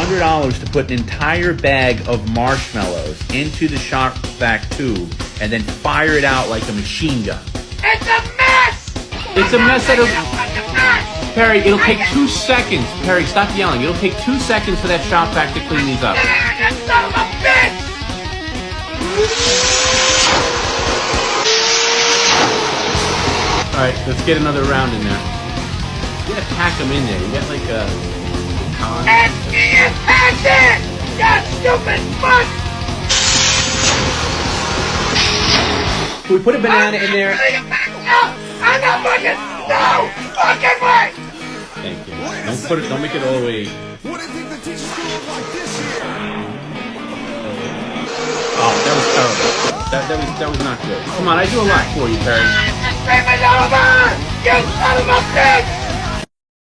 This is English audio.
$100 to put an entire bag of marshmallows into the shop vac tube and then fire it out like a machine gun. It's a mess! It's a mess that Perry, it'll take 2 seconds. Perry, stop yelling. It'll take 2 seconds for that shop vac to clean these up. You son of a bitch! Alright, let's get another round in there. You gotta pack them in there. You got like a con. Empty and pack it! You stupid fuck! Can we put a banana in there? I'm not fucking... No! Fucking way! Thank you. Don't make it all the way. What do you think the teachers doing like this year? Oh, that was terrible. That was not good. Come on, I do a lot for you, Perry. Scream it over! You son of a bitch!